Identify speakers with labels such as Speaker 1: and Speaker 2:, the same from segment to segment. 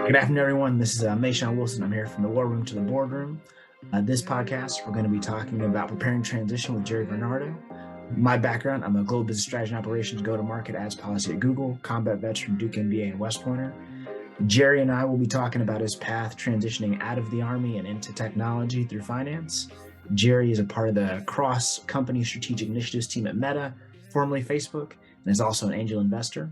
Speaker 1: Good afternoon, everyone. This is Mayshawn Wilson. I'm here from the War Room to the Boardroom. This podcast, we're going to be talking about preparing transition with Jerry Bernardo. My background, I'm a global business strategy and operations go-to-market ads policy at Google, combat veteran, Duke MBA, and West Pointer. Jerry and I will be talking about his path transitioning out of the Army and into technology through finance. Jerry is a part of the cross-company strategic initiatives team at Meta, formerly Facebook, and is also an angel investor.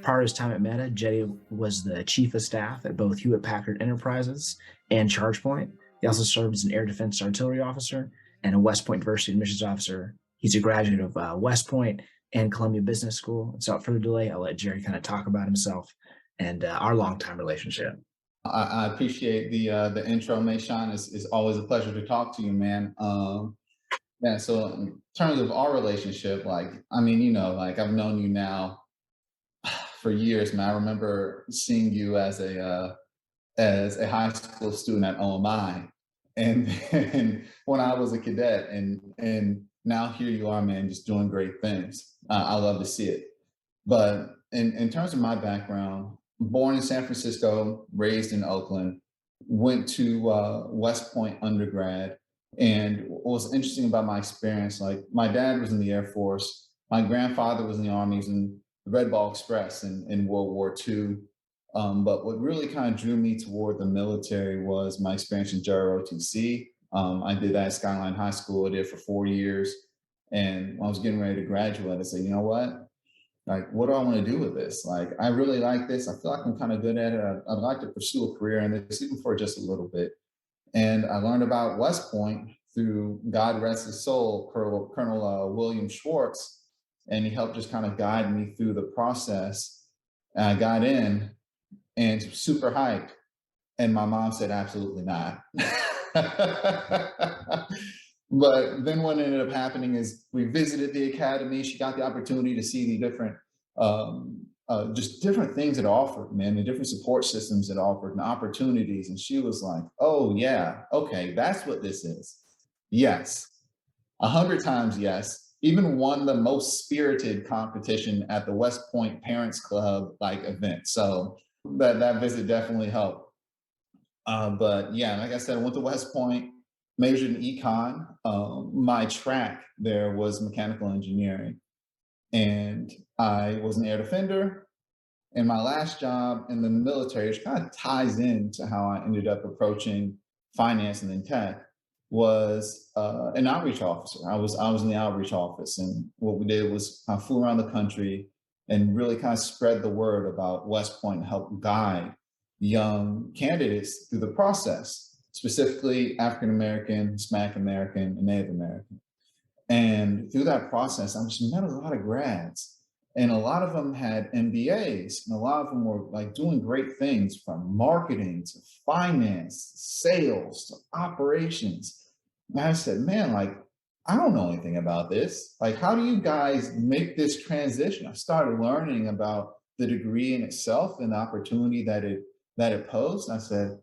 Speaker 1: Prior to his time at Meta, Jerry was the chief of staff at both Hewlett-Packard Enterprises and ChargePoint. He also served as an air defense artillery officer and a West Point diversity admissions officer. He's a graduate of West Point and Columbia Business School. So without further delay, I'll let Jerry kind of talk about himself and our long-time relationship.
Speaker 2: I appreciate the intro, Mayshawn. It's always a pleasure to talk to you, man. So in terms of our relationship, I've known you now for years, man. I remember seeing you as a high school student at OMI, and when I was a cadet, and now here you are, man, just doing great things. I love to see it. But in terms of my background, born in San Francisco, raised in Oakland, went to West Point undergrad. And what was interesting about my experience, my dad was in the Air Force, my grandfather was in the Army, he was in the Red Ball Express in World War II. But what really kind of drew me toward the military was my experience in JROTC. I did that at Skyline High School. I did it for 4 years. And when I was getting ready to graduate, I said, you know what? What do I want to do with this? I really like this. I feel like I'm kind of good at it. I'd like to pursue a career in this, even for just a little bit. And I learned about West Point through, God rest his soul, Colonel William Schwartz, and he helped just kind of guide me through the process. And I got in and super hyped. And my mom said, absolutely not. But then what ended up happening is we visited the academy. She got the opportunity to see the different, just different things it offered, man, the different support systems it offered and opportunities. And she was like, oh yeah, okay, that's what this is. Yes, 100 times yes. Even won the most spirited competition at the West Point Parents Club event. So that visit definitely helped. But yeah, like I said, I went to West Point, majored in econ. My track there was mechanical engineering, and I was an air defender. And my last job in the military, which kind of ties into how I ended up approaching finance and then tech, was an outreach officer. I was in the outreach office, and what we did was I flew around the country and really kind of spread the word about West Point and help guide young candidates through the process, specifically African American, Hispanic American, and Native American. And through that process, I just met a lot of grads, and a lot of them had MBAs, and a lot of them were doing great things from marketing to finance, sales to operations. And I said, man, I don't know anything about this. How do you guys make this transition? I started learning about the degree in itself and the opportunity that it posed. I said,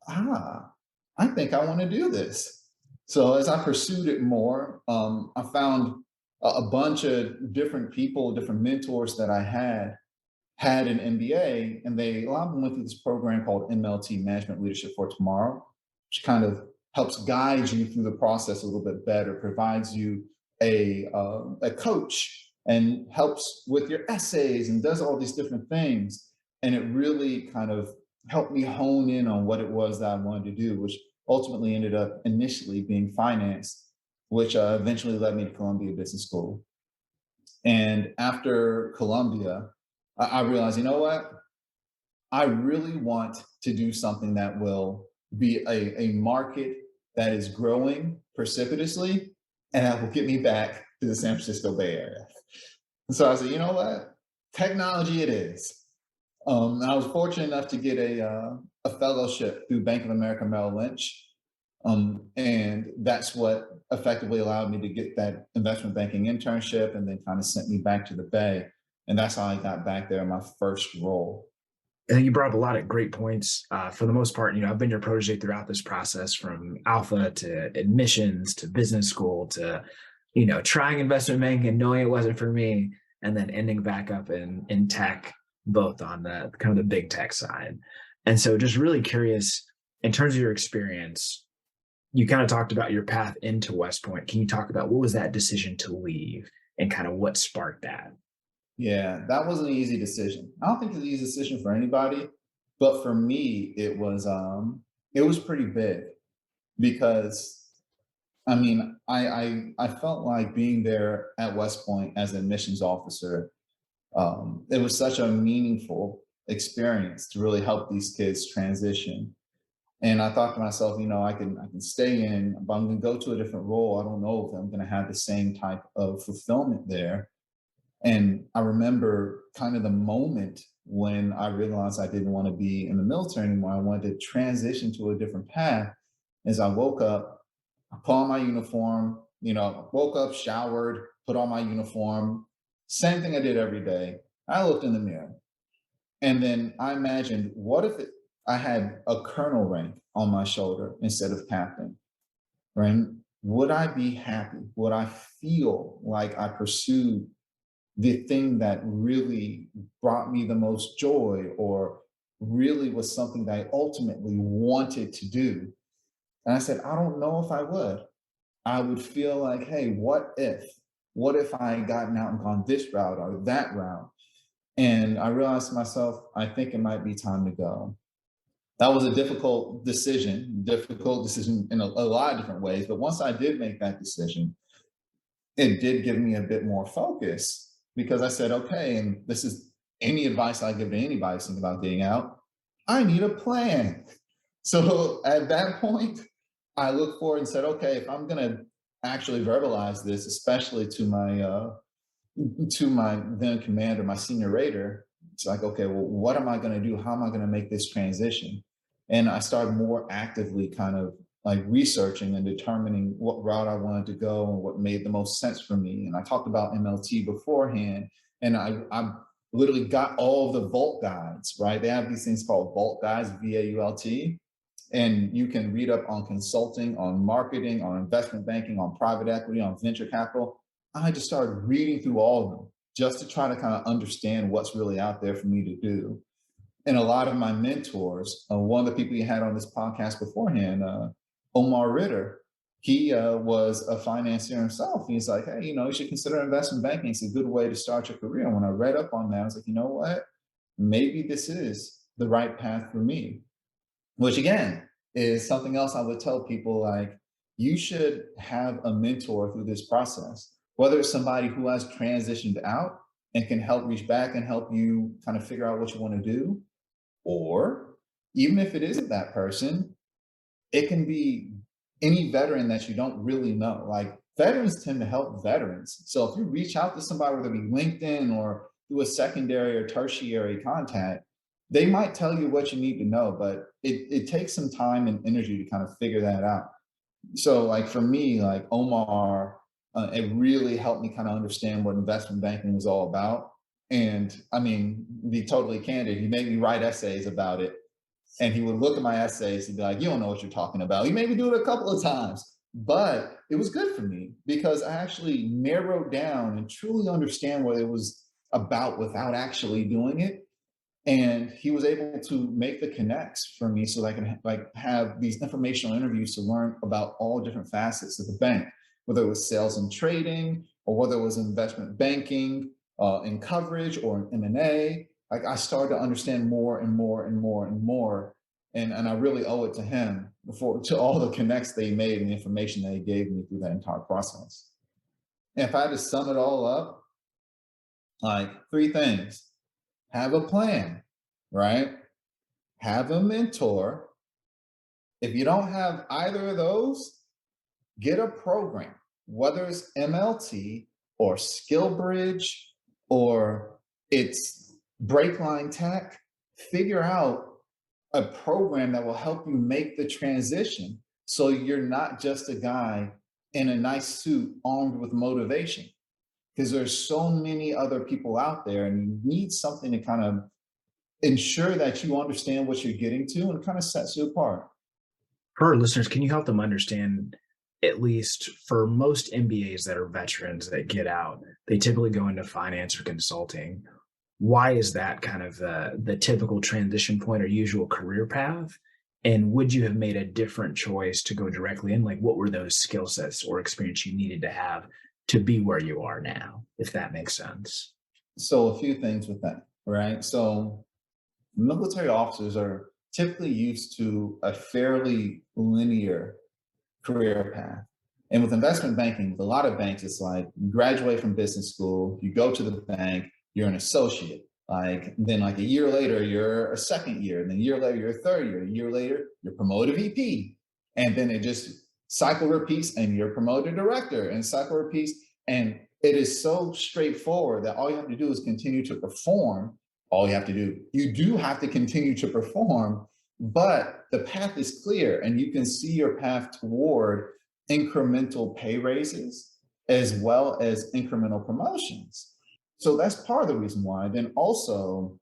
Speaker 2: I think I want to do this. So as I pursued it more, I found a bunch of different people, different mentors that I had an MBA, and a lot of them went through this program called MLT, Management Leadership for Tomorrow, which kind of helps guide you through the process a little bit better, provides you a coach, and helps with your essays and does all these different things. And it really kind of helped me hone in on what it was that I wanted to do, which ultimately ended up initially being finance, which eventually led me to Columbia Business School. And after Columbia, I realized, you know what? I really want to do something that will be a market that is growing precipitously, and that will get me back to the San Francisco Bay Area. So I said, you know what? Technology it is. And I was fortunate enough to get a fellowship through Bank of America Merrill Lynch. And that's what effectively allowed me to get that investment banking internship, and then kind of sent me back to the Bay. And that's how I got back there in my first role.
Speaker 1: I think you brought up a lot of great points. For the most part, I've been your protege throughout this process, from alpha to admissions to business school to, trying investment banking and knowing it wasn't for me, and then ending back up in tech, both on the kind of the big tech side. And so just really curious, in terms of your experience, you kind of talked about your path into West Point. Can you talk about what was that decision to leave and kind of what sparked that?
Speaker 2: Yeah, that wasn't an easy decision. I don't think it's an easy decision for anybody, but for me, it was pretty big because I felt like being there at West Point as an admissions officer, it was such a meaningful experience to really help these kids transition. And I thought to myself, I can stay in, but I'm going to go to a different role. I don't know if I'm going to have the same type of fulfillment there. And I remember kind of the moment when I realized I didn't want to be in the military anymore. I wanted to transition to a different path. As I woke up, I put on my uniform, woke up, showered, put on my uniform, same thing I did every day. I looked in the mirror and then I imagined, I had a colonel rank on my shoulder instead of captain, right? Would I be happy? Would I feel like I pursued the thing that really brought me the most joy or really was something that I ultimately wanted to do? And I said, I don't know if I would. I would feel like, hey, what if? What if I had gotten out and gone this route or that route? And I realized to myself, I think it might be time to go. That was a difficult decision in a lot of different ways. But once I did make that decision, it did give me a bit more focus because I said, okay, and this is any advice I give to anybody thinking about getting out, I need a plan. So at that point, I looked forward and said, okay, if I'm going to actually verbalize this, especially to my then commander, my senior raider, it's like, okay, well, what am I going to do? How am I going to make this transition? And I started more actively kind of like researching and determining what route I wanted to go and what made the most sense for me. And I talked about MLT beforehand, and I literally got all of the Vault guides, right? They have these things called Vault guides, VAULT, and you can read up on consulting, on marketing, on investment banking, on private equity, on venture capital. I just started reading through all of them just to try to kind of understand what's really out there for me to do. And a lot of my mentors, one of the people you had on this podcast beforehand, Omar Ritter, he was a financier himself. He's like, hey, you should consider investment banking. It's a good way to start your career. And when I read up on that, I was like, you know what? Maybe this is the right path for me, which again is something else I would tell people, like, you should have a mentor through this process, whether it's somebody who has transitioned out and can help reach back and help you kind of figure out what you want to do, or even if it isn't that person, it can be any veteran that you don't really know. Like, veterans tend to help veterans. So if you reach out to somebody, whether it be LinkedIn or through a secondary or tertiary contact, they might tell you what you need to know, but it takes some time and energy to kind of figure that out. So like for me, like Omar, it really helped me kind of understand what investment banking was all about. And I mean, be totally candid, he made me write essays about it. And he would look at my essays and be like, you don't know what you're talking about. He made me do it a couple of times, but it was good for me because I actually narrowed down and truly understand what it was about without actually doing it. And he was able to make the connects for me so that I can like have these informational interviews to learn about all different facets of the bank, whether it was sales and trading or whether it was investment banking and coverage or M&A. Like, I started to understand more and more and more and more. And I really owe it to him to all the connects they made and the information that he gave me through that entire process. And if I had to sum it all up, like, three things: have a plan, right? Have a mentor. If you don't have either of those, get a program, whether it's MLT or Skill Bridge or it's Breakline Tech. Figure out a program that will help you make the transition so you're not just a guy in a nice suit armed with motivation, because there's so many other people out there and you need something to kind of ensure that you understand what you're getting to, and it kind of sets you apart.
Speaker 1: For our listeners, can you help them understand, at least for most MBAs that are veterans that get out, they typically go into finance or consulting. Why is that kind of the typical transition point or usual career path? And would you have made a different choice to go directly in? Like, what were those skill sets or experience you needed to have to be where you are now, if that makes sense?
Speaker 2: So a few things with that, right? So military officers are typically used to a fairly linear career path. And with investment banking, with a lot of banks, it's like you graduate from business school, you go to the bank, you're an associate. Like then, like a year later, you're a second year, and then a year later, you're a third year. A year later, you're promoted VP, and then it just cycle repeats, and you're promoted director, and cycle repeats. And it is so straightforward that all you have to do is continue to perform. All you have to do, you do have to continue to perform, but the path is clear, and you can see your path toward incremental pay raises as well as incremental promotions. So that's part of the reason why. Then also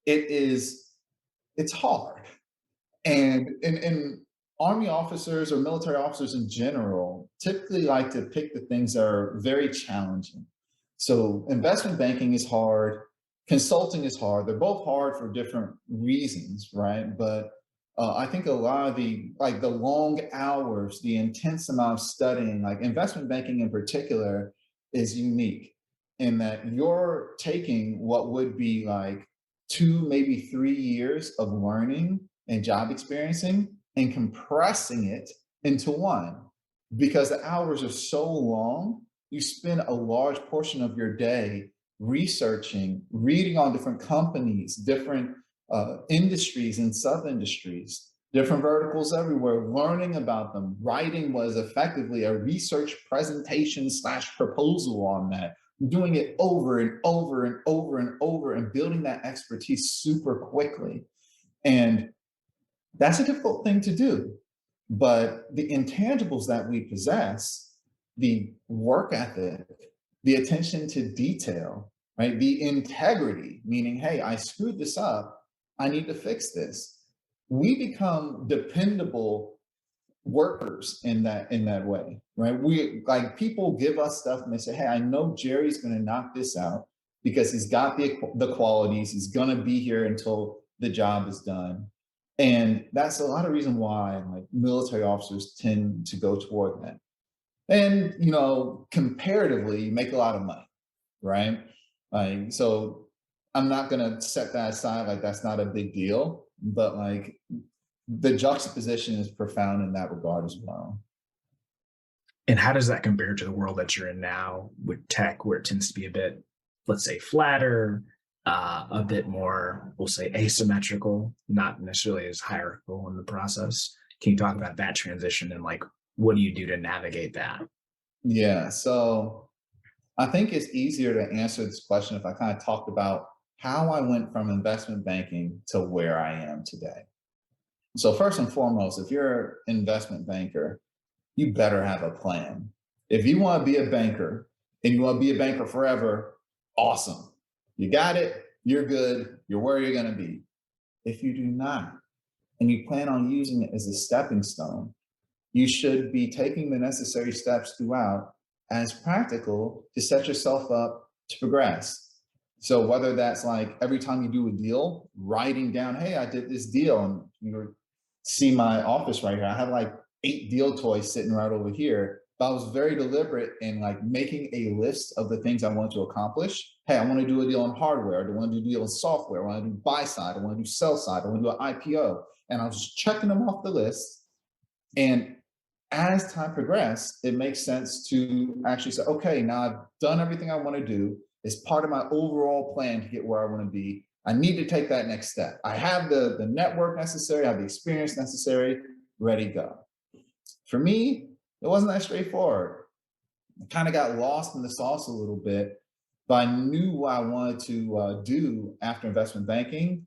Speaker 2: it is it's hard. And in army officers or military officers in general typically like to pick the things that are very challenging. So investment banking is hard, consulting is hard. They're both hard for different reasons, right? But I think a lot of the long hours, the intense amount of studying, like investment banking in particular, is unique in that you're taking what would be like 2, maybe 3 years of learning and job experiencing and compressing it into one because the hours are so long. You spend a large portion of your day researching, reading on different companies, different industries and sub industries, different verticals everywhere, learning about them. Writing was effectively a research presentation slash proposal on that, doing it over and over and over and over and building that expertise super quickly. And that's a difficult thing to do. But the intangibles that we possess, the work ethic, the attention to detail, right? The integrity, meaning, hey, I screwed this up. I need to fix this. We become dependable workers in that way, right? We like people give us stuff and they say, hey, I know Jerry's going to knock this out because he's got the qualities. He's going to be here until the job is done. And that's a lot of reason why like military officers tend to go toward that. And comparatively, you make a lot of money, right? Like so I'm not gonna set that aside, like that's not a big deal, but like the juxtaposition is profound in that regard as well.
Speaker 1: And how does that compare to the world that you're in now with tech, where it tends to be a bit, let's say, flatter, a bit more, we'll say, asymmetrical, not necessarily as hierarchical in the process? Can you talk about that transition and like what do you do to navigate that?
Speaker 2: Yeah, so I think it's easier to answer this question if I kind of talked about how I went from investment banking to where I am today. So first and foremost, if you're an investment banker, you better have a plan. If you want to be a banker and you want to be a banker forever, awesome. You got it, you're good, you're where you're going to be. If you do not, and you plan on using it as a stepping stone, you should be taking the necessary steps throughout as practical to set yourself up to progress. So whether that's like every time you do a deal, writing down, hey, I did this deal, and you see my office right here. I have like 8 deal toys sitting right over here. But I was very deliberate in like making a list of the things I want to accomplish. Hey, I want to do a deal in hardware. I want to do a deal in software. I want to do buy side. I want to do sell side. I want to do an IPO. And I was just checking them off the list. And as time progressed, it makes sense to actually say, okay, now I've done everything I want to do. It's part of my overall plan to get where I want to be. I need to take that next step. I have the network necessary, I have the experience necessary, ready to go. For me, it wasn't that straightforward. I kind of got lost in the sauce a little bit, but I knew what I wanted to do after investment banking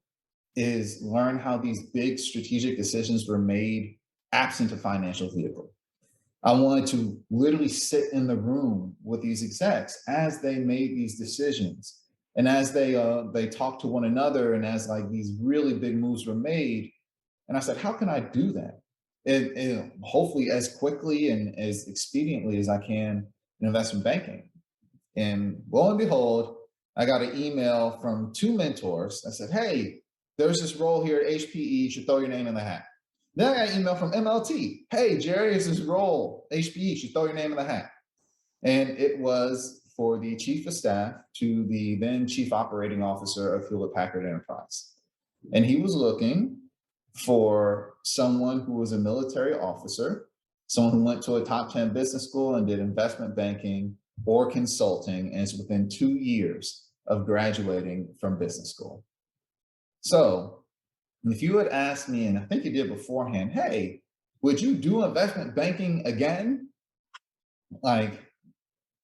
Speaker 2: is learn how these big strategic decisions were made absent a financial vehicle. I wanted to literally sit in the room with these execs as they made these decisions and as they talked to one another and as like these really big moves were made. And I said, how can I do that? And hopefully as quickly and as expediently as I can in investment banking. And lo and behold, I got an email from two mentors that said, hey, there's this role here at HPE, you should throw your name in the hat. Then I got an email from MLT. Hey, Jerry, is this role, HPE, you should throw your name in the hat. And it was for the chief of staff to the then chief operating officer of Hewlett Packard Enterprise. And he was looking for someone who was a military officer, someone who went to a top 10 business school and did investment banking or consulting, and is within 2 years of graduating from business school. So if you had asked me, and I think you did beforehand, hey, would you do investment banking again? Like,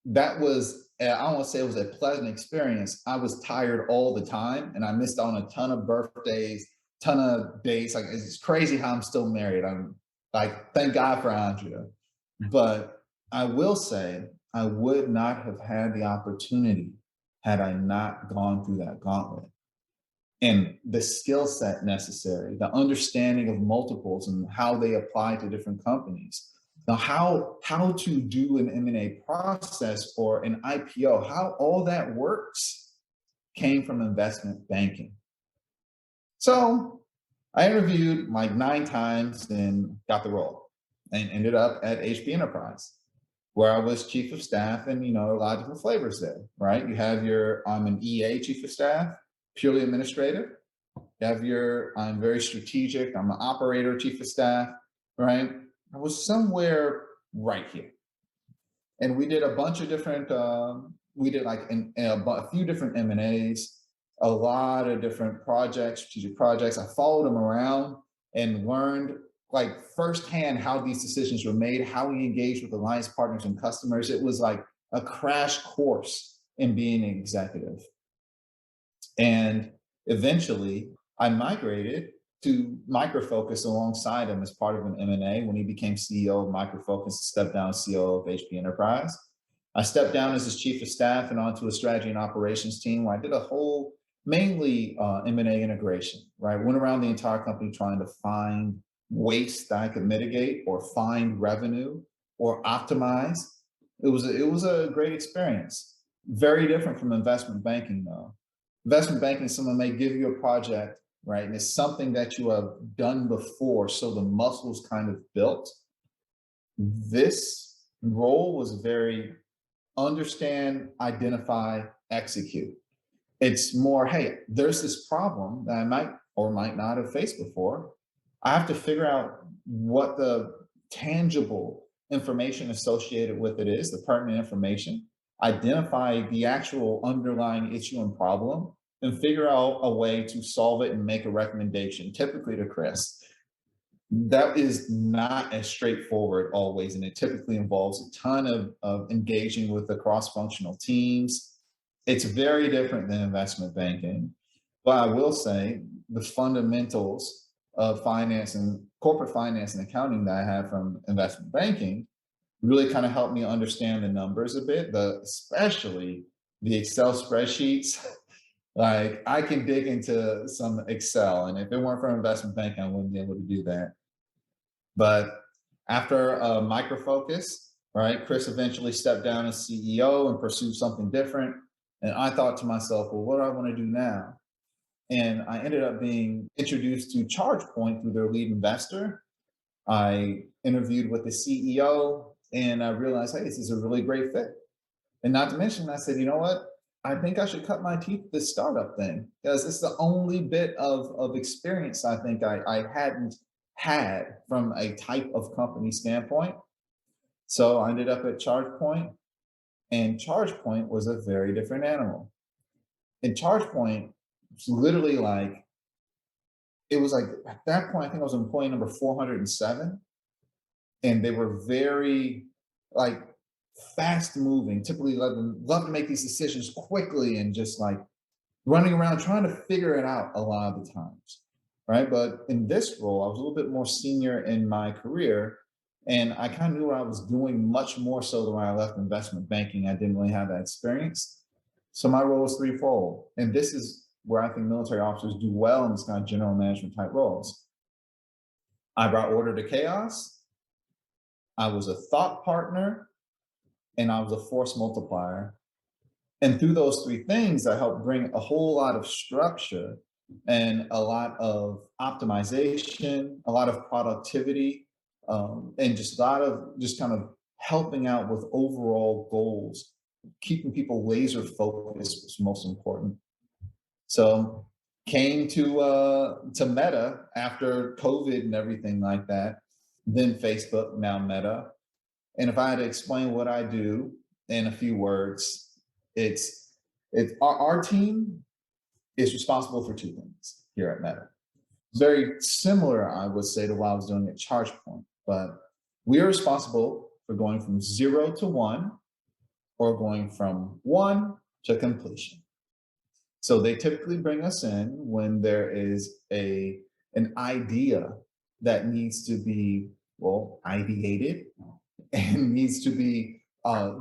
Speaker 2: that was, I don't want to say it was a pleasant experience. I was tired all the time and I missed on a ton of birthdays, ton of dates. Like, it's crazy how I'm still married. I'm like, thank God for Andrea. But I will say, I would not have had the opportunity had I not gone through that gauntlet. And the skill set necessary, the understanding of multiples and how they apply to different companies. Now, how to do an M&A process or an IPO, how all that works came from investment banking. So I interviewed like 9 times and got the role and ended up at HP Enterprise, where I was chief of staff, and a lot of different flavors there, right? You have I'm an EA chief of staff, purely administrative. You have I'm very strategic, I'm an operator chief of staff, right? I was somewhere right here. And we did a bunch of different, we did like a few different M&As, a lot of different projects, strategic projects. I followed them around and learned like firsthand how these decisions were made, how we engaged with alliance partners and customers. It was like a crash course in being an executive. And eventually I migrated to Micro Focus alongside him as part of an M&A. When he became CEO of Micro Focus, stepped down as CEO of HP Enterprise. I stepped down as his chief of staff and onto a strategy and operations team where I did a whole, mainly M&A integration, right? Went around the entire company trying to find waste that I could mitigate or find revenue or optimize. It was a great experience. Very different from investment banking though. Investment banking, someone may give you a project, right? And it's something that you have done before, so the muscles kind of built. This role was very understand, identify, execute. It's more, hey, there's this problem that I might or might not have faced before. I have to figure out what the tangible information associated with it is, the pertinent information, identify the actual underlying issue and problem, and figure out a way to solve it and make a recommendation, typically to Chris. That is not as straightforward always, and it typically involves a ton of engaging with the cross-functional teams. It's very different than investment banking. But I will say the fundamentals of finance and corporate finance and accounting that I have from investment banking really kind of helped me understand the numbers a bit, especially the Excel spreadsheets. Like, I can dig into some Excel, and if it weren't for investment banking, I wouldn't be able to do that. But after Micro Focus, right, Chris eventually stepped down as CEO and pursued something different. And I thought to myself, well, what do I want to do now? And I ended up being introduced to ChargePoint through their lead investor. I interviewed with the CEO and I realized, hey, this is a really great fit. And not to mention, I said, you know what? I think I should cut my teeth with this startup thing, because it's the only bit of experience I think I hadn't had from a type of company standpoint. So I ended up at ChargePoint, and ChargePoint was a very different animal. And ChargePoint was literally like, it was like at that point, I think I was employee number 407. And they were very like fast moving, typically love to make these decisions quickly and just like running around trying to figure it out a lot of the times. Right. But in this role, I was a little bit more senior in my career, and I kind of knew what I was doing much more so than when I left investment banking. I didn't really have that experience. So my role was threefold. And this is where I think military officers do well in this kind of general management type roles. I brought order to chaos. I was a thought partner, and I was a force multiplier. And through those three things, I help bring a whole lot of structure and a lot of optimization, a lot of productivity, and just a lot of just kind of helping out with overall goals. Keeping people laser focused is most important. So came to Meta after COVID and everything like that, then Facebook, now Meta. And if I had to explain what I do in a few words, it's our team is responsible for two things here at Meta. Very similar, I would say, to what I was doing at ChargePoint, but we are responsible for going from 0 to 1 or going from 1 to completion. So they typically bring us in when there is an idea that needs to be, well, ideated and needs to be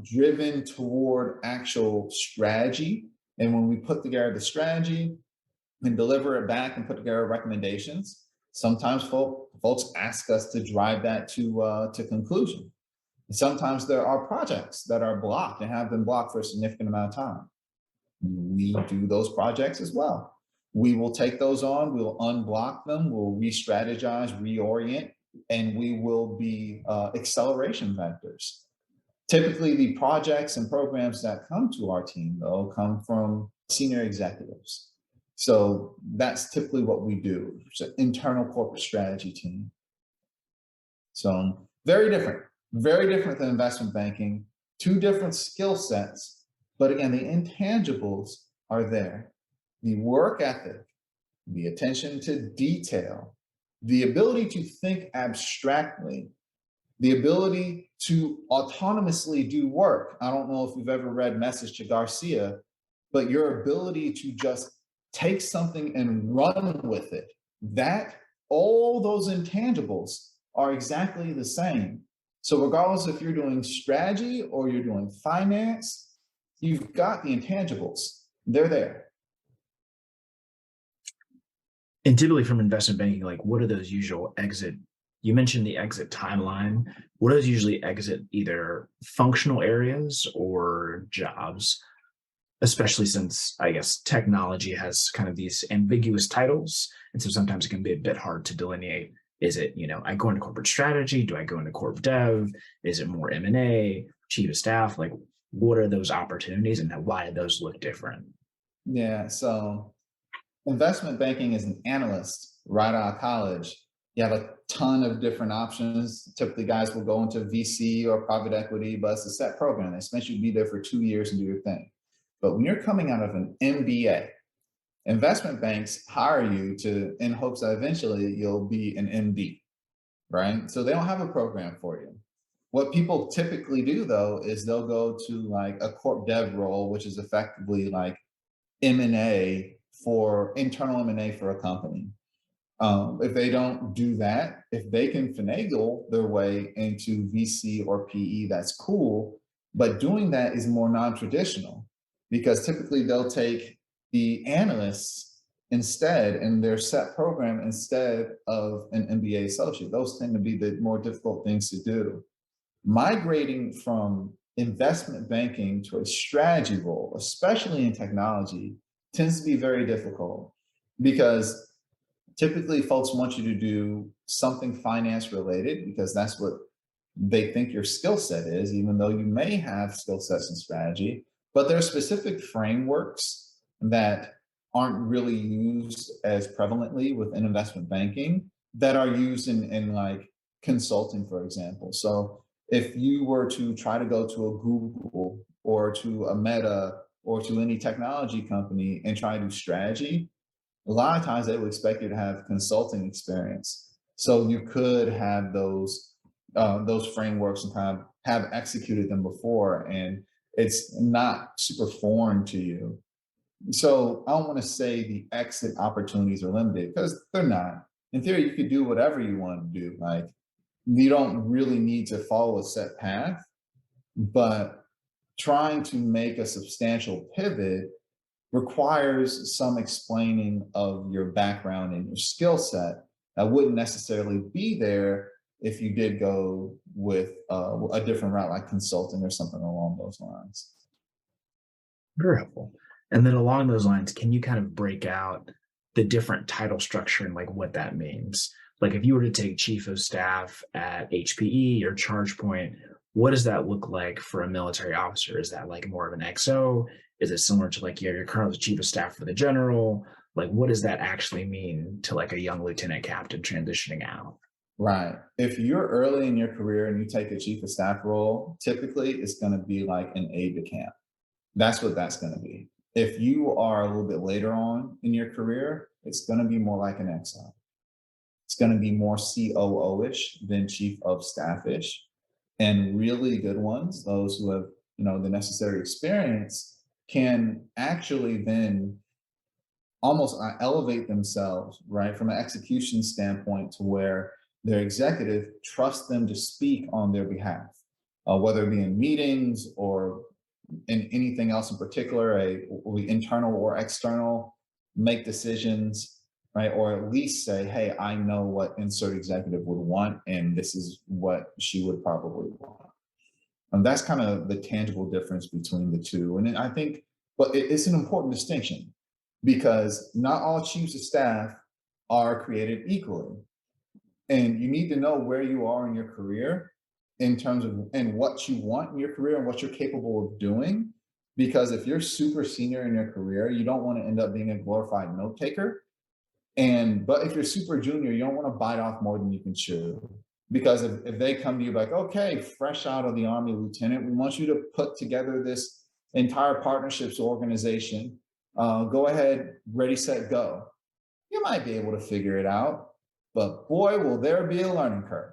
Speaker 2: driven toward actual strategy. And when we put together the strategy and deliver it back and put together recommendations, sometimes folks ask us to drive that to conclusion. Sometimes there are projects that are blocked and have been blocked for a significant amount of time. We do those projects as well. We will take those on, we'll unblock them, we'll re-strategize, reorient, and we will be acceleration vectors. Typically, the projects and programs that come to our team, though, come from senior executives. So that's typically what we do. It's an internal corporate strategy team. So very different than investment banking, two different skill sets. But again, the intangibles are there. The work ethic, the attention to detail, the ability to think abstractly, the ability to autonomously do work. I don't know if you've ever read Message to Garcia, but your ability to just take something and run with it, that all those intangibles are exactly the same. So regardless if you're doing strategy or you're doing finance, you've got the intangibles. They're there.
Speaker 1: And typically from investment banking, like what are those usual exit? You mentioned the exit timeline. What are those usually exit either functional areas or jobs? Especially since I guess technology has kind of these ambiguous titles. And so sometimes it can be a bit hard to delineate. Is it, I go into corporate strategy? Do I go into corp dev? Is it more M&A, chief of staff? Like, what are those opportunities and why do those look different?
Speaker 2: Yeah. So investment banking as an analyst right out of college, you have a ton of different options. Typically, guys will go into VC or private equity, but it's a set program. They expect you to be there for 2 years and do your thing. But when you're coming out of an MBA, investment banks hire you in hopes that eventually you'll be an MD, right? So they don't have a program for you. What people typically do though is they'll go to like a corp dev role, which is effectively like M&A for internal M&A for a company. If they don't do that, if they can finagle their way into VC or PE, that's cool. But doing that is more non-traditional because typically they'll take the analysts instead in their set program instead of an MBA associate. Those tend to be the more difficult things to do. Migrating from investment banking to a strategy role, especially in technology, tends to be very difficult because typically folks want you to do something finance related because that's what they think your skill set is, even though you may have skill sets in strategy. But there are specific frameworks that aren't really used as prevalently within investment banking that are used in like consulting, for example. So if you were to try to go to a Google or to a Meta or to any technology company and try to do strategy, a lot of times they would expect you to have consulting experience. So you could have those frameworks and kind of have executed them before, and it's not super foreign to you. So I don't want to say the exit opportunities are limited because they're not. In theory, you could do whatever you want to do. Like you don't really need to follow a set path, but trying to make a substantial pivot requires some explaining of your background and your skill set that wouldn't necessarily be there if you did go with a different route like consulting or something along those lines.
Speaker 1: Very helpful. And then along those lines, can you kind of break out the different title structure and like what that means? Like if you were to take chief of staff at HPE or ChargePoint, what does that look like for a military officer? Is that like more of an XO? Is it similar to like you're currently chief of staff for the general? Like what does that actually mean to like a young lieutenant captain transitioning out?
Speaker 2: Right. If you're early in your career and you take a chief of staff role, typically it's going to be like an aide de camp. That's what that's going to be. If you are a little bit later on in your career, it's going to be more like an XO. It's going to be more COO-ish than chief of staff-ish. And really good ones, those who have, the necessary experience, can actually then almost elevate themselves, right, from an execution standpoint to where their executive trusts them to speak on their behalf, whether it be in meetings or in anything else in particular, internal or external, make decisions, right? Or at least say, hey, I know what insert executive would want, and this is what she would probably want. And that's kind of the tangible difference between the two. And I think, but it's an important distinction because not all chiefs of staff are created equally. And you need to know where you are in your career in terms of and what you want in your career and what you're capable of doing. Because if you're super senior in your career, you don't want to end up being a glorified note taker. But if you're super junior, you don't want to bite off more than you can chew. Because if they come to you like, okay, fresh out of the Army lieutenant, we want you to put together this entire partnerships organization. Go ahead, ready, set, go. You might be able to figure it out, but boy, will there be a learning curve.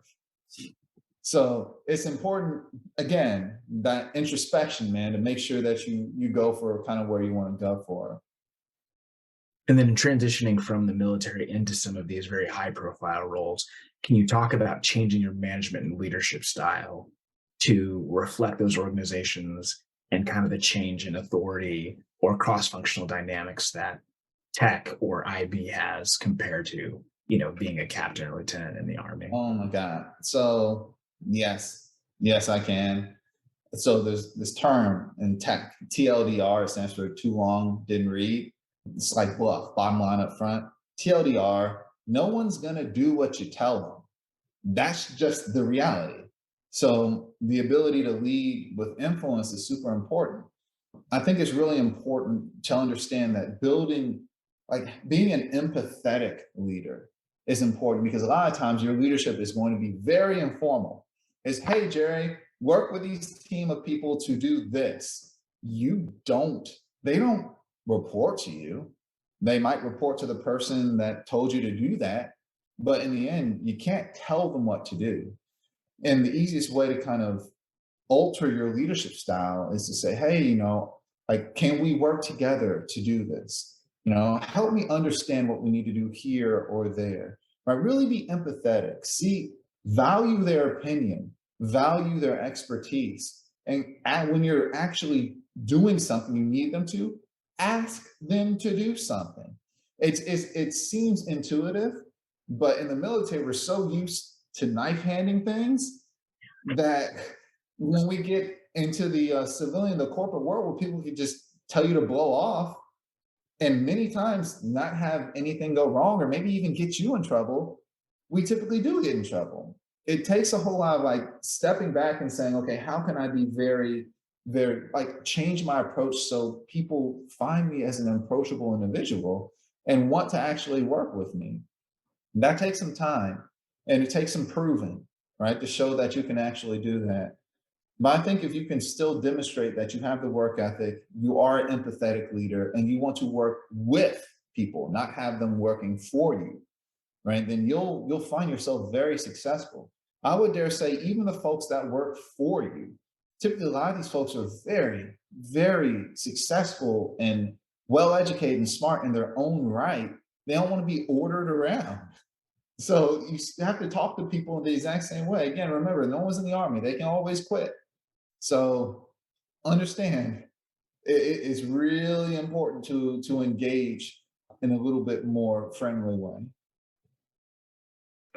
Speaker 2: So it's important, again, that introspection, man, to make sure that you go for kind of where you want to go for.
Speaker 1: And then transitioning from the military into some of these very high profile roles, can you talk about changing your management and leadership style to reflect those organizations and kind of the change in authority or cross functional dynamics that tech or IB has compared to, being a captain or lieutenant in the army?
Speaker 2: Oh my God. So yes, yes, I can. So there's this term in tech, TLDR, stands for too long, didn't read. It's like bluff, bottom line up front. TLDR, no one's gonna do what you tell them. That's just the reality. So the ability to lead with influence is super important. I think it's really important to understand that being an empathetic leader is important because a lot of times your leadership is going to be very informal. It's, hey, Jerry, work with these team of people to do this. They don't report to you. They might report to the person that told you to do that. But in the end, you can't tell them what to do. And the easiest way to kind of alter your leadership style is to say, hey, like, can we work together to do this? Help me understand what we need to do here or there. Right? Really be empathetic. Value their opinion, value their expertise. And when you're actually doing something you need them to, ask them to do something. It seems intuitive, but in the military, we're so used to knife handing things that when we get into the the corporate world where people can just tell you to blow off and many times not have anything go wrong or maybe even get you in trouble, we typically do get in trouble. It takes a whole lot of like stepping back and saying, okay, how can I be very, very like change my approach so people find me as an approachable individual and want to actually work with me? That takes some time and it takes some proving, right, to show that you can actually do that. But I think if you can still demonstrate that you have the work ethic, you are an empathetic leader, and you want to work with people, not have them working for you, right? Then you'll find yourself very successful. I would dare say, even the folks that work for you, typically a lot of these folks are very, very successful and well educated and smart in their own right. They don't want to be ordered around. So you have to talk to people in the exact same way. Again, remember, no one's in the army; they can always quit. So understand it's really important to engage in a little bit more friendly way.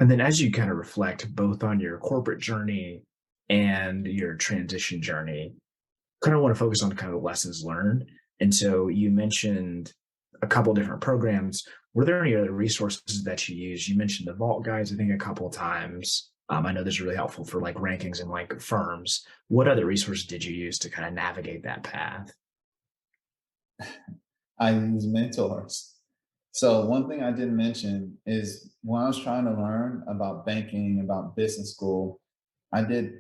Speaker 1: And then as you kind of reflect both on your corporate journey and your transition journey, kind of want to focus on kind of lessons learned And so you mentioned a couple different programs. Were there any other resources that you use? You mentioned the Vault Guides, I think, a couple of times. I know this is really helpful for like rankings and like firms. What other resources did you use to kind of navigate that path?
Speaker 2: I use mentors. So one thing I didn't mention is when I was trying to learn about banking, about business school, I did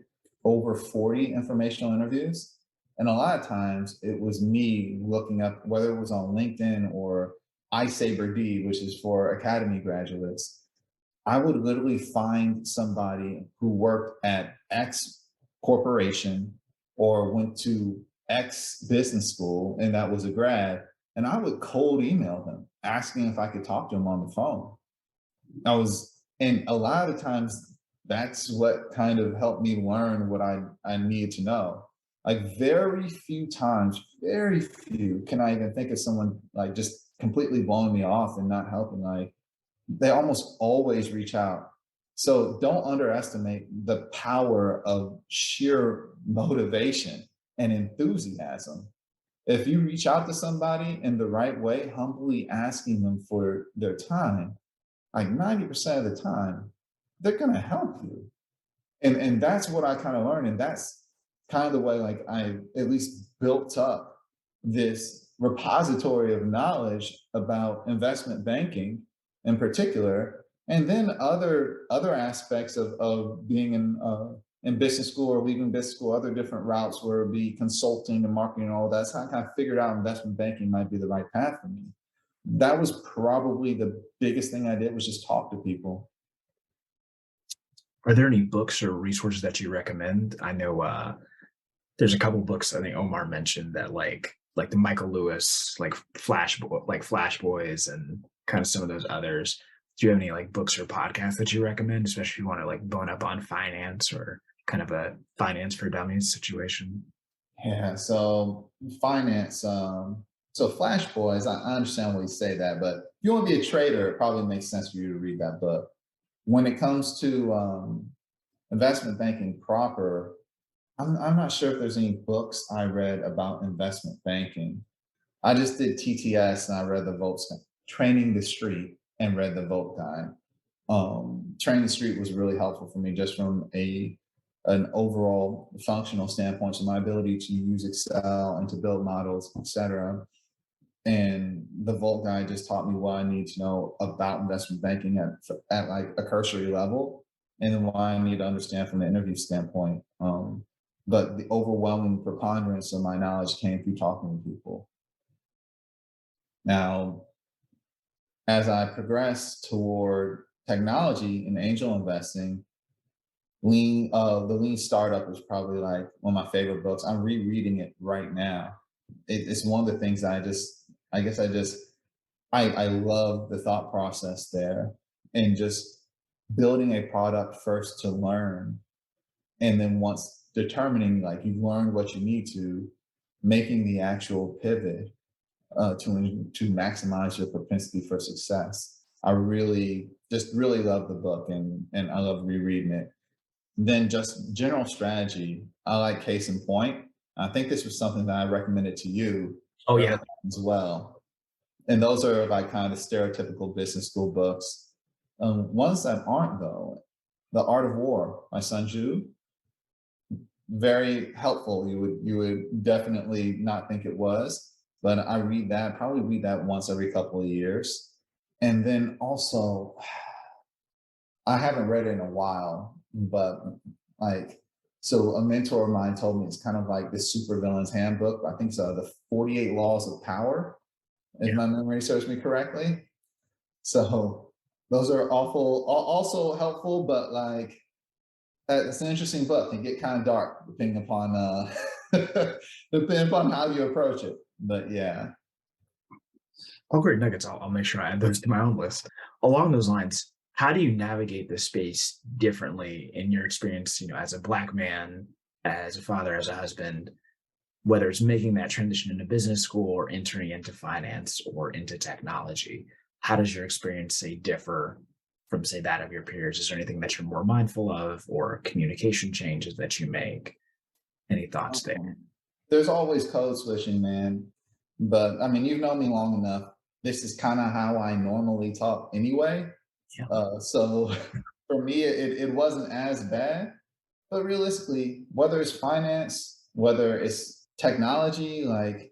Speaker 2: over 40 informational interviews. And a lot of times it was me looking up whether it was on LinkedIn or iSaber which is for academy graduates. I would literally find somebody who worked at X corporation or went to X business school, and that was a grad. And I would cold email them asking if I could talk to them on the phone. And a lot of times that's what kind of helped me learn what I needed to know. Like very few can I even think of someone like just completely blowing me off and not helping. Like they almost always reach out. So don't underestimate the power of sheer motivation and enthusiasm. If you reach out to somebody in the right way, humbly asking them for their time, like 90% of the time, they're going to help you. And that's what I kind of learned. And that's kind of the way like I at least built up this repository of knowledge about investment banking in particular, and then other aspects of being in business school or leaving business school, other different routes where it be consulting and marketing and all that. So I kind of figured out investment banking might be the right path for me. That was probably the biggest thing I did was just talk to people.
Speaker 1: Are there any books or resources that you recommend? I know there's a couple books I think Omar mentioned that like the Michael Lewis, like Flash Boys and kind of some of those others. Do you have any like books or podcasts that you recommend, especially if you want to like bone up on finance or kind of a finance for dummies situation?
Speaker 2: Yeah, so finance. So Flash Boys, I understand why you say that, but if you want to be a trader, it probably makes sense for you to read that book. When it comes to investment banking proper, I'm not sure if there's any books I read about investment banking. I just did TTS and I read the votes, training the street and read the vote guide. Training the street was really helpful for me just from an overall functional standpoint. So my ability to use Excel and to build models, etc. And the Volt guide just taught me what I need to know about investment banking at like a cursory level, and then what I need to understand from the interview standpoint. But the overwhelming preponderance of my knowledge came through talking to people. Now, as I progress toward technology and angel investing, the Lean Startup is probably like one of my favorite books. I'm rereading it right now. It's one of the things I guess I love the thought process there, and just building a product first to learn, and then once determining like you've learned what you need to, making the actual pivot to maximize your propensity for success. I really love the book, and I love rereading it. Then just general strategy. I like Case in Point. I think this was something that I recommended to you
Speaker 1: Oh
Speaker 2: early
Speaker 1: yeah.
Speaker 2: on as well. And those are like kind of stereotypical business school books. Ones that aren't though, The Art of War by Sun Tzu, very helpful. You would definitely not think it was, but I read that, probably read that once every couple of years. And then also, I haven't read it in a while, but like, so a mentor of mine told me it's kind of like this supervillain's handbook. I think so, the 48 Laws of Power, if
Speaker 1: Yeah.
Speaker 2: my memory serves me correctly. So those are also helpful, but like it's an interesting book. It get kind of dark depending upon depending upon how you approach it. But yeah.
Speaker 1: Oh, great nuggets. I'll make sure I add those to my own list. Along those lines, how do you navigate this space differently in your experience, as a black man, as a father, as a husband, whether it's making that transition into business school or entering into finance or into technology? How does your experience say differ from say that of your peers? Is there anything that you're more mindful of or communication changes that you make? Any thoughts there?
Speaker 2: There's always code switching, man. But I mean, you've known me long enough. This is kind of how I normally talk anyway.
Speaker 1: Yeah.
Speaker 2: So for me, it wasn't as bad. But realistically, whether it's finance, whether it's technology, like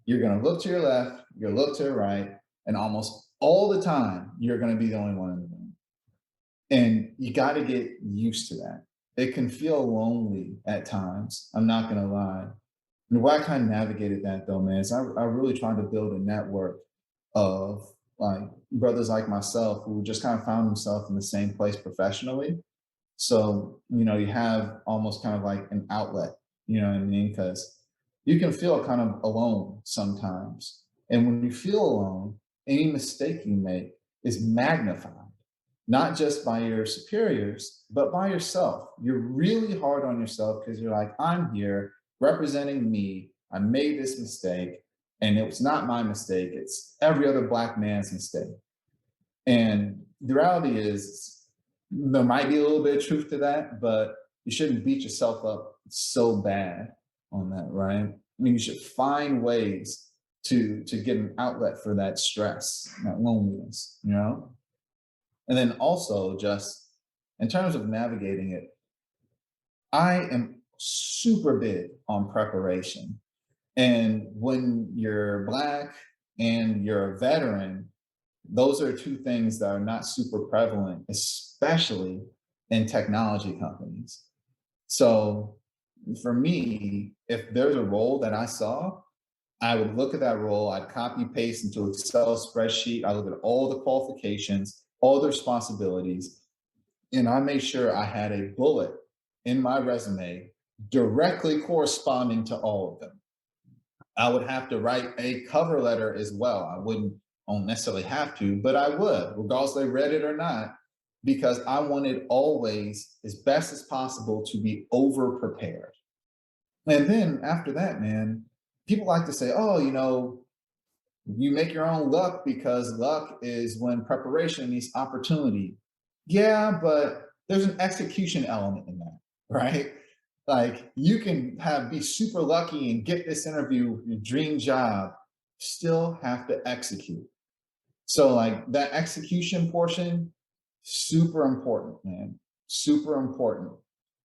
Speaker 2: you're going to look to your left, you're look to your right, and almost all the time, you're going to be the only one in the room. And you got to get used to that. It can feel lonely at times. I'm not going to lie. And the way I kind of navigated that though, man, is I really tried to build a network of like brothers like myself who just kind of found themselves in the same place professionally. So, you have almost kind of like an outlet, you know what I mean? Because you can feel kind of alone sometimes. And when you feel alone, any mistake you make is magnified, not just by your superiors, but by yourself. You're really hard on yourself because you're like, I'm here representing me. I made this mistake, and it was not my mistake. It's every other Black man's mistake. And the reality is, there might be a little bit of truth to that, but you shouldn't beat yourself up so bad on that, right? I mean, you should find ways to get an outlet for that stress, that loneliness, And then also just in terms of navigating it, I am super big on preparation. And when you're Black and you're a veteran, those are two things that are not super prevalent, especially in technology companies. So for me, if there's a role that I saw, I would look at that role, I'd copy paste into Excel spreadsheet, I look at all the qualifications, all the responsibilities, and I made sure I had a bullet in my resume directly corresponding to all of them. I would have to write a cover letter as well. I don't necessarily have to, but I would, regardless if they read it or not, because I wanted always, as best as possible, to be over prepared. And then after that, man, people like to say, oh, you make your own luck because luck is when preparation meets opportunity. Yeah, but there's an execution element in that, right? Like you can be super lucky and get this interview, your dream job, still have to execute. So like that execution portion, super important, man. Super important.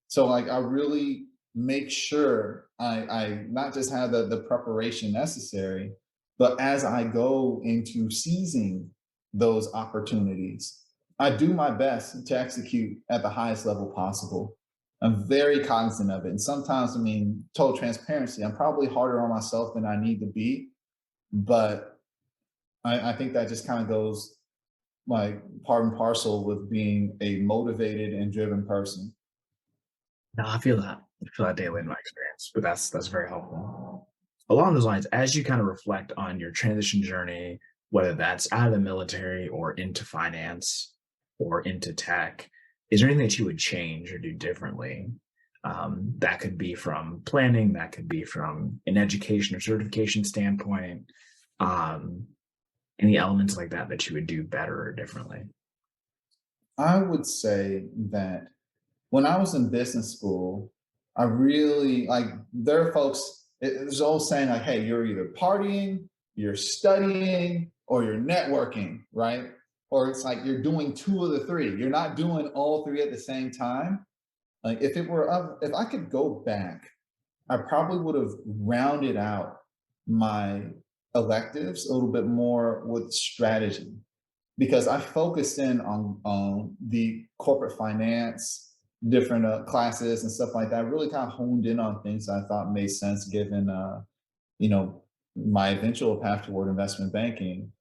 Speaker 2: So like I really make sure I not just have the preparation necessary, but as I go into seizing those opportunities, I do my best to execute at the highest level possible. I'm very cognizant of it. And sometimes, I mean, total transparency, I'm probably harder on myself than I need to be, but I think that just kind of goes like part and parcel with being a motivated and driven person.
Speaker 1: No, I feel that. I feel that daily in my experience, but that's very helpful. Along those lines, as you kind of reflect on your transition journey, whether that's out of the military or into finance or into tech, is there anything that you would change or do differently? That could be from planning, that could be from an education or certification standpoint. Um, any elements like that that you would do better or differently?
Speaker 2: I would say that when I was in business school, I really like there are folks, there's old saying like, hey, you're either partying, you're studying, or you're networking, right? Or it's like you're doing two of the three. You're not doing all three at the same time. Like if I could go back, I probably would have rounded out my electives a little bit more with strategy because I focused in on the corporate finance, different classes and stuff like that. I really kind of honed in on things that I thought made sense given, you know, my eventual path toward investment banking.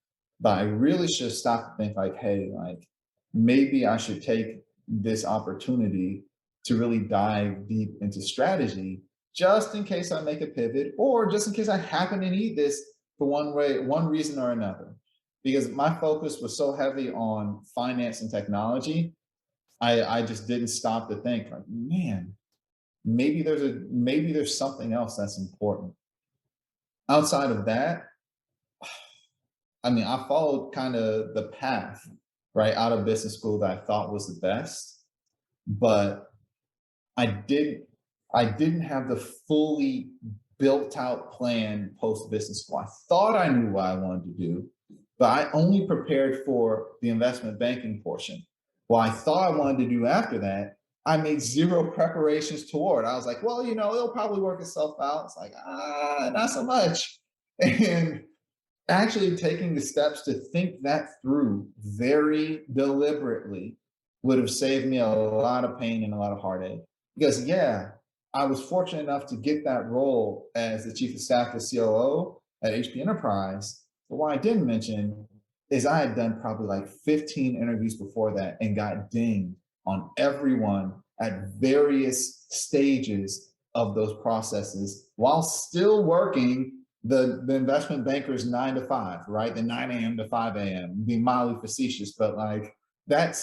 Speaker 2: But I really should stop to think like, hey, like maybe I should take this opportunity to really dive deep into strategy just in case I make a pivot or just in case I happen to need this for one reason or another because my focus was so heavy on finance and technology, I just didn't stop to think like, man, maybe there's something else that's important. Outside of that, I mean, I followed kind of the path right out of business school that I thought was the best, but I did I didn't have the fully built out plan post business school. I thought I knew what I wanted to do, but I only prepared for the investment banking portion. What I thought I wanted to do after that, I made zero preparations toward. I was like, well, it'll probably work itself out. It's like, not so much. And actually taking the steps to think that through very deliberately would have saved me a lot of pain and a lot of heartache. Because, yeah, I was fortunate enough to get that role as the chief of staff to COO at HP Enterprise. But what I didn't mention is I had done probably like 15 interviews before that and got dinged on everyone at various stages of those processes while still working the investment banker's 9 to 5, right? The 9 a.m. to 5 a.m. being mildly facetious, but like that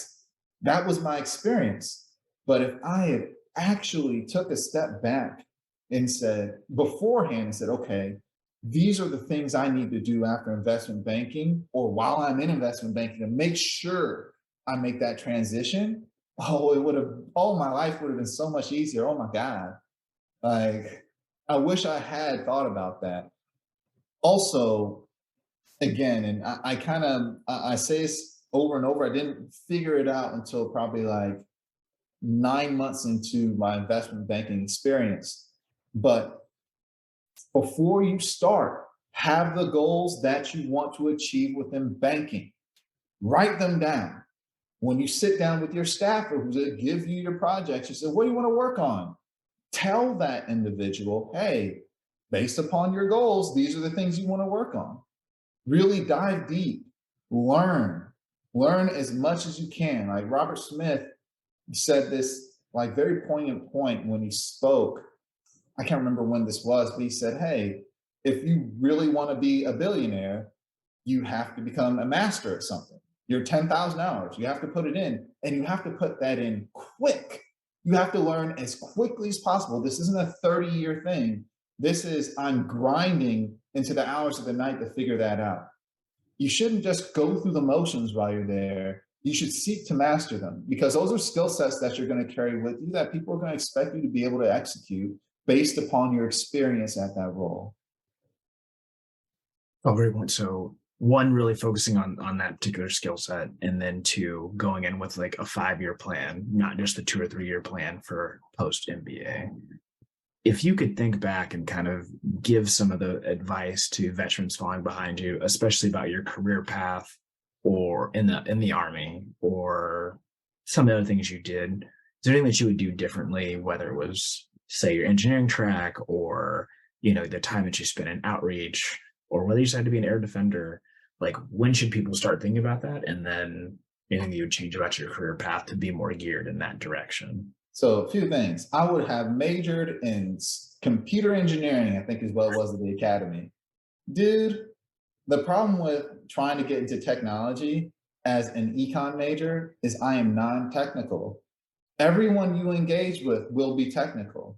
Speaker 2: was my experience. But if I had actually took a step back and said beforehand and said, okay, these are the things I need to do after investment banking or while I'm in investment banking to make sure I make that transition. My life would have been so much easier. Oh my God. Like, I wish I had thought about that. Also, again, and I kind of I say this over and over. I didn't figure it out until probably like 9 months into my investment banking experience. But before you start, have the goals that you want to achieve within banking. Write them down. When you sit down with your staffer who's going to give you your projects, you say, what do you want to work on? Tell that individual, hey, based upon your goals, these are the things you want to work on. Really dive deep, learn as much as you can. Like Robert Smith said this like very poignant point when he spoke. I can't remember when this was, but he said, hey, if you really want to be a billionaire, you have to become a master at something. Your 10,000 hours, you have to put it in, and you have to put that in quick. You have to learn as quickly as possible. This isn't a 30-year thing. This is, I'm grinding into the hours of the night to figure that out. You shouldn't just go through the motions while you're there. You should seek to master them, because those are skill sets that you're going to carry with you that people are going to expect you to be able to execute based upon your experience at that role.
Speaker 1: Oh, very much so. One, really focusing on that particular skill set, and then two, going in with like a 5-year plan, not just the 2 or 3 year plan for post MBA. If you could think back and kind of give some of the advice to veterans falling behind you, especially about your career path or in the army or some of the other things you did, is there anything that you would do differently, whether it was say your engineering track or the time that you spent in outreach, or whether you decided to be an air defender? Like, when should people start thinking about that? And then anything that you would change about your career path to be more geared in that direction?
Speaker 2: So a few things. I would have majored in computer engineering, I think is what it was at the academy. Dude, the problem with trying to get into technology as an econ major is I am non-technical. Everyone you engage with will be technical.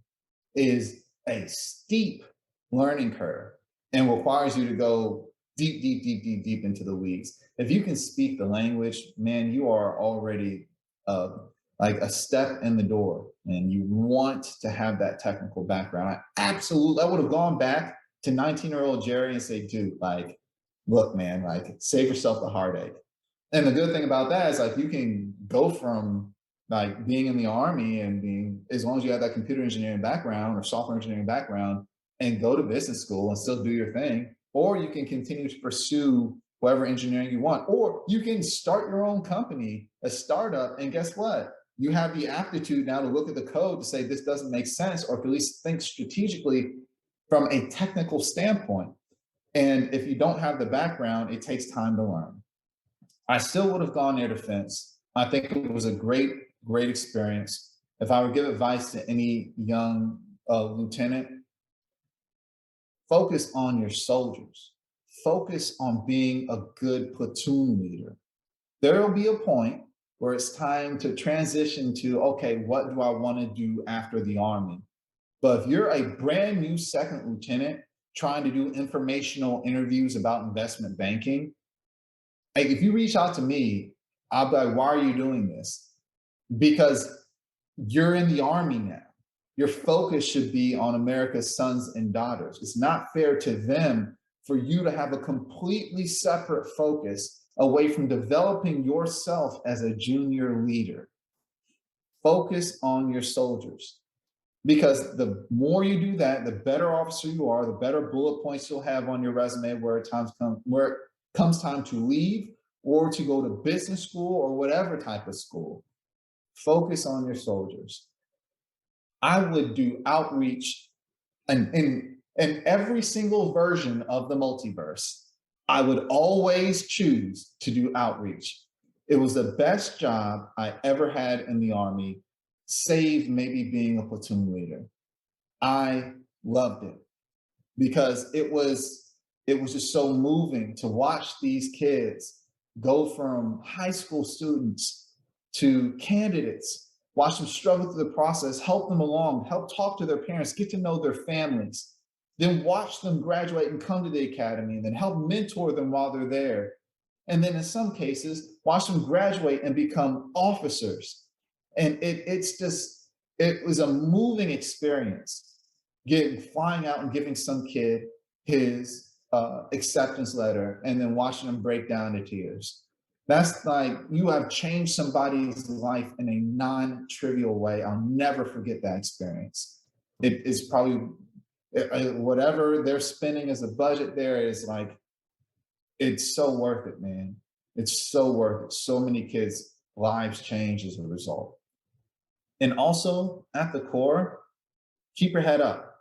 Speaker 2: It is a steep learning curve and requires you to go deep, deep, deep, deep, deep into the weeds. If you can speak the language, man, you are already like a step in the door, and you want to have that technical background. I would have gone back to 19-year-old Jerry and say, dude, like, look, man, like, save yourself the heartache. And the good thing about that is, like, you can go from like being in the army and being, as long as you have that computer engineering background or software engineering background, and go to business school and still do your thing, or you can continue to pursue whatever engineering you want, or you can start your own company, a startup, and guess what? You have the aptitude now to look at the code to say this doesn't make sense, or at least think strategically from a technical standpoint. And if you don't have the background, it takes time to learn. I still would have gone air defense. I think it was a great, great experience. If I would give advice to any young lieutenant, focus on your soldiers. Focus on being a good platoon leader. There will be a point where it's time to transition to, okay, what do I want to do after the Army? But if you're a brand new second lieutenant trying to do informational interviews about investment banking, like, if you reach out to me, I'll be like, why are you doing this? Because you're in the Army now. Your focus should be on America's sons and daughters. It's not fair to them for you to have a completely separate focus away from developing yourself as a junior leader. Focus on your soldiers, because the more you do that, the better officer you are, the better bullet points you'll have on your resume where it comes time to leave or to go to business school or whatever type of school. Focus on your soldiers. I would do outreach in every single version of the multiverse. I would always choose to do outreach. It was the best job I ever had in the Army, save maybe being a platoon leader. I loved it because it was just so moving to watch these kids go from high school students to candidates, watch them struggle through the process, help them along, help talk to their parents, get to know their families, then watch them graduate and come to the academy, and then help mentor them while they're there. And then in some cases, watch them graduate and become officers. And it was a moving experience, flying out and giving some kid his acceptance letter and then watching him break down to tears. That's like, you have changed somebody's life in a non-trivial way. I'll never forget that experience. It is probably whatever they're spending as a budget there is like, it's so worth it, man. It's so worth it. So many kids' lives change as a result. And also at the core, keep your head up.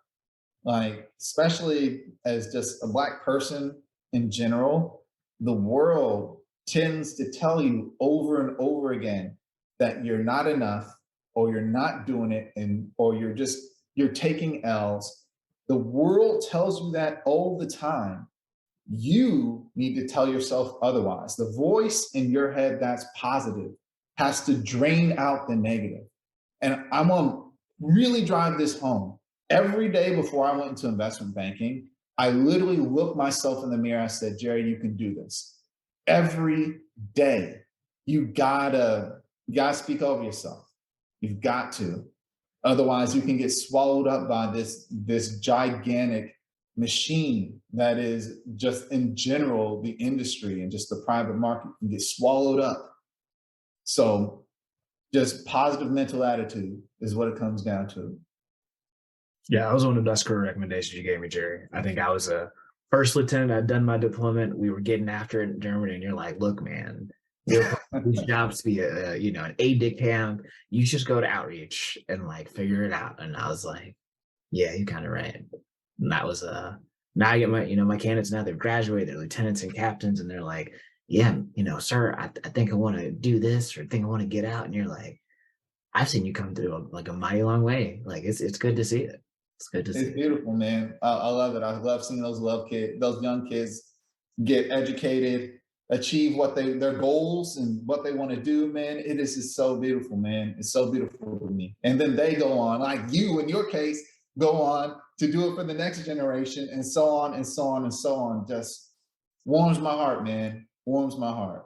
Speaker 2: Like, especially as just a Black person in general, the world tends to tell you over and over again that you're not enough, or you're not doing it, or you're taking L's. The world tells you that all the time. You need to tell yourself otherwise. The voice in your head that's positive has to drain out the negative. And I'm going to really drive this home. Every day before I went into investment banking, I literally looked myself in the mirror. I said, Jerry, you can do this. Every day, you gotta speak over yourself. You've got to. Otherwise, you can get swallowed up by this gigantic machine that is just, in general, the industry and just the private market can get swallowed up. So just positive mental attitude is what it comes down to.
Speaker 1: Yeah, that was one of the best career recommendations you gave me, Jerry. I think I was a first lieutenant. I'd done my deployment. We were getting after it in Germany, and you're like, "Look, man, these jobs to be an aide de camp. You just go to outreach and like figure it out." And I was like, "Yeah, you're kind of right." And that was now I get my candidates now. They've graduated, they're lieutenants and captains, and they're like, "Yeah, sir, I think I want to do this, or I think I want to get out." And you're like, "I've seen you come through like a mighty long way. Like it's good to see it." It's good to see.
Speaker 2: It's beautiful, man. I love it. I love seeing those young kids get educated, achieve their goals and what they want to do, man. It is just so beautiful, man. It's so beautiful to me. And then they go on, like you in your case, go on to do it for the next generation, and so on and so on and so on. Just warms my heart, man. Warms my heart.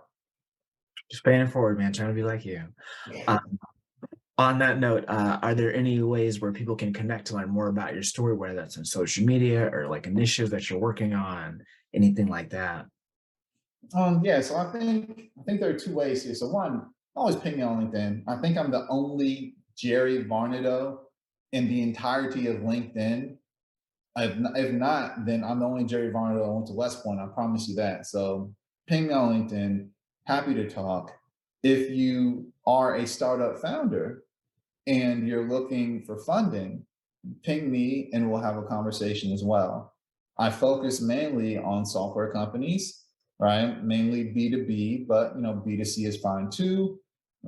Speaker 1: Just paying it forward, man. Trying to be like you. On that note, are there any ways where people can connect to learn more about your story, whether that's on social media or like initiatives that you're working on, anything like that?
Speaker 2: Yeah, so I think there are two ways here. So one, always ping me on LinkedIn. I think I'm the only Jerry Varnado in the entirety of LinkedIn. If not, then I'm the only Jerry Varnado I went to West Point. I promise you that. So ping me on LinkedIn. Happy to talk. If you are a startup founder and you're looking for funding, ping me and we'll have a conversation as well. I focus mainly on software companies, right? Mainly B2B, but B2C is fine too.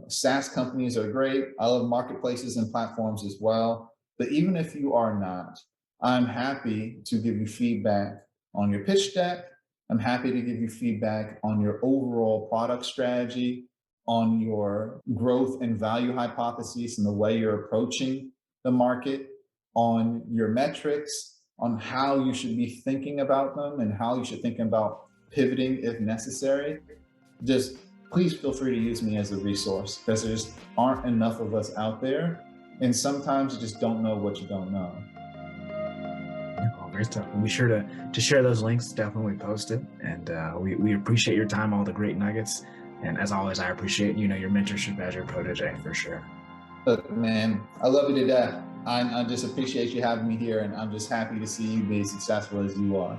Speaker 2: SaaS companies are great. I love marketplaces and platforms as well. But even if you are not, I'm happy to give you feedback on your pitch deck. I'm happy to give you feedback on your overall product strategy, on your growth and value hypotheses and the way you're approaching the market, on your metrics, on how you should be thinking about them and how you should think about pivoting if necessary. Just please feel free to use me as a resource, because there just aren't enough of us out there And sometimes you just don't know what you don't know.
Speaker 1: Oh, great stuff. We'll be sure to share those links. Definitely post it, and we appreciate your time, all the great nuggets, and as always, I appreciate your mentorship as your protege for sure.
Speaker 2: Look, man, I love you to death. I just appreciate you having me here, and I'm just happy to see you be as successful as you are.